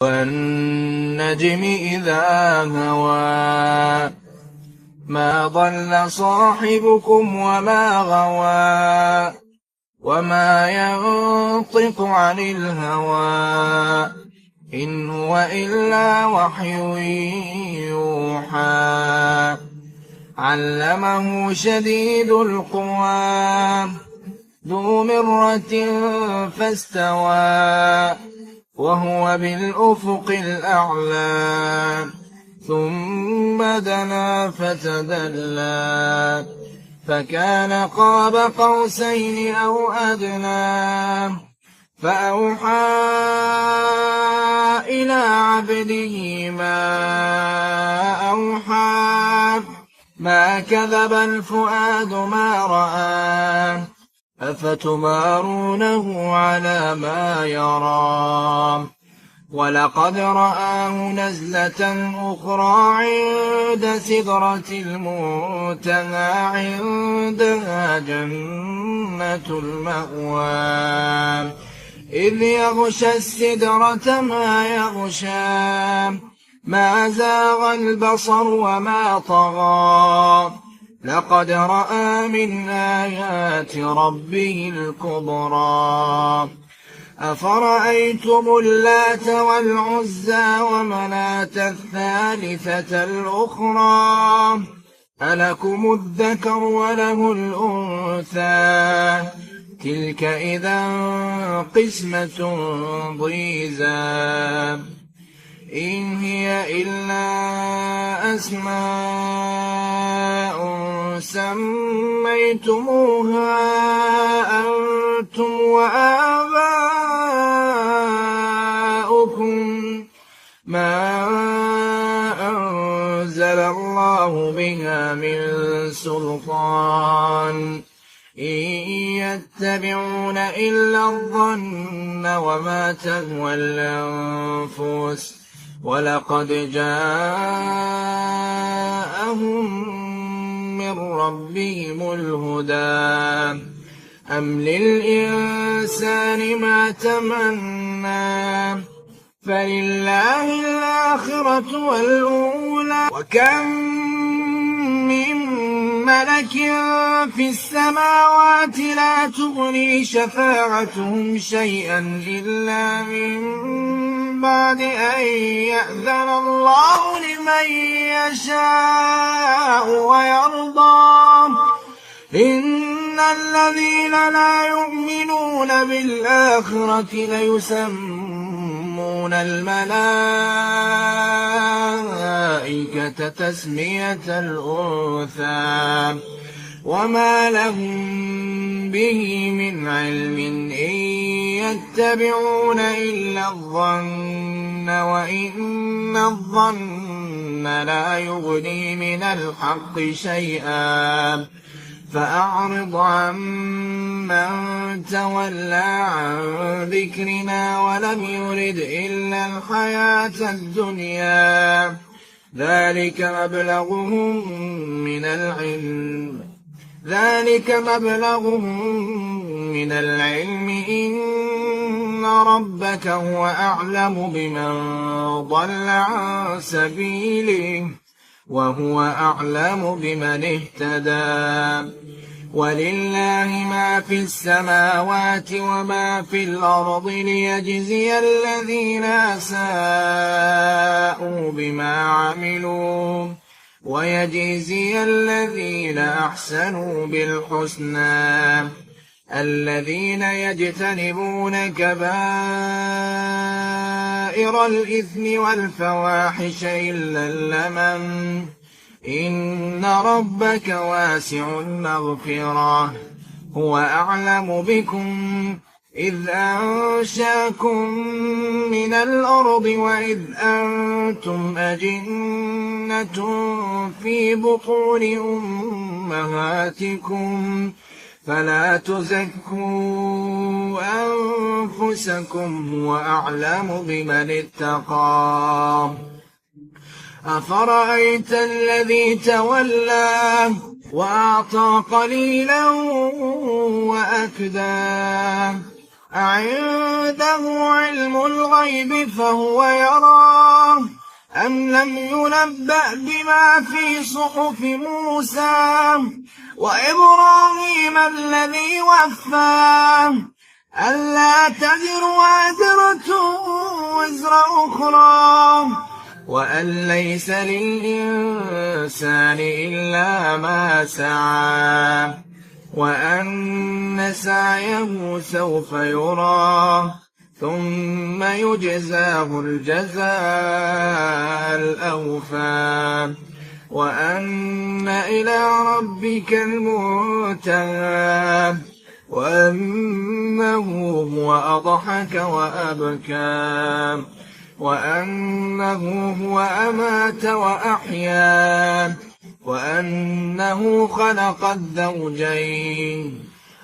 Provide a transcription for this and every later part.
والنجم إذا هوى ما ضل صاحبكم وما غوى وما ينطق عن الهوى إن هو إلا وحي يوحى علمه شديد القوى ذو مرة فاستوى وهو بالأفق الأعلى ثم دنا فتدلى فكان قاب قوسين أو أدنى فأوحى إلى عبده ما أوحى ما كذب الفؤاد ما رأى أفتمارونه على ما يرى ولقد رآه نزلة أخرى عند سدرة المنتهى عندها جنة المأوى إذ يغشى السدرة ما يغشى ما زاغ البصر وما طغى لقد رأى من آيات ربه الكبرى أفرأيتم اللات والعزى ومناة الثالثة الأخرى ألكم الذكر وله الأنثى تلك إذا قسمة ضيزى إن هي إلا أسماء سميتموها أنتم وآباؤكم ما أنزل الله بها من سلطان إن يتبعون إلا الظن وما تهوى الأنفس ولقد جاءهم من ربهم الهدى أم للإنسان ما تمنى فلله الآخرة والأولى وكم من ملك في السماوات لا تغني شفاعتهم شيئا إلا من بعد أن يأذن الله لمن يشاء ويرضى إن الذين لا يؤمنون بالآخرة ليسمون الملائكة تسمية الأنثى وما لهم به من علم إن يتبعون إلا الظن وإن الظن لا يغني من الحق شيئا فأعرض عمن تولى عن ذكرنا ولم يرد إلا الحياة الدنيا ذلك مبلغهم من العلم إن ربك هو أعلم بمن ضل عن سبيله وهو أعلم بمن اهتدى ولله ما في السماوات وما في الأرض ليجزي الذين أساءوا بما عملوا ويجزي الذين أحسنوا بالحسنى الذين يجتنبون كبائر الإثم والفواحش إلا اللمم إن ربك واسع المغفرة هو أعلم بكم إذ أنشاكم من الأرض وإذ أنتم أجنة في بطون أمهاتكم فلا تزكوا أنفسكم هو أعلم بمن اتقى أفرأيت الذي تولى وأعطى قليلا وأكدى أعنده علم الغيب فهو يراه أم لم ينبأ بما في صحف موسى وإبراهيم الذي وفى ألا تزر وازرة وزر أخرى وأن ليس للإنسان إلا ما سعى وأن سعيه سوف يرى ثم يجزاه الجزاء الأوفى وأن إلى ربك المنتهى وأنه هو أضحك وأبكى وأنه هو أمات وأحيا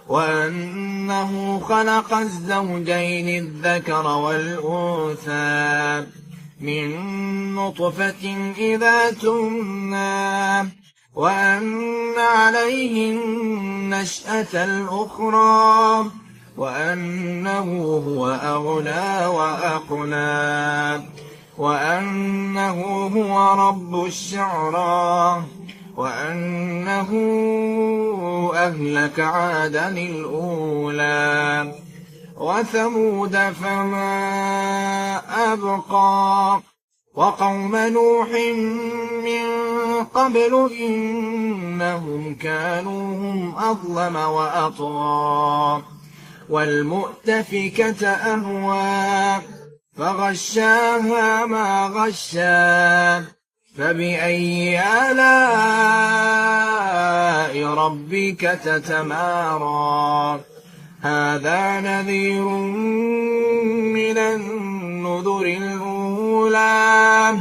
وأنه خلق الزوجين الذكر والأنثى من نطفة إذا تمنى وأن عليه النشأة الأخرى وأنه هو أغنى وأقنى وأنه هو رب الشعرى وأنه أهلك عادا الأولى وثمود فما أبقى وقوم نوح من قبل إنهم كانوا هم أظلم وأطغى والمؤتفكة أهوى فغشاها ما غشا فبأي آلاء ربك تتمارى هذا نذير من النذر الأولى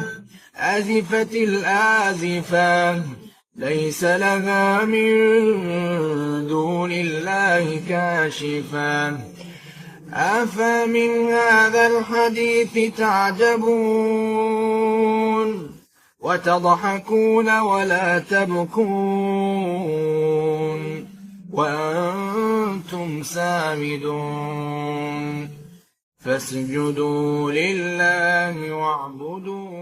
أزفت الآزفة ليس لها من دون الله كاشفة أفمن هذا الحديث تعجبون وتضحكون ولا تبكون وأنتم سامدون فاسجدوا لله واعبدوا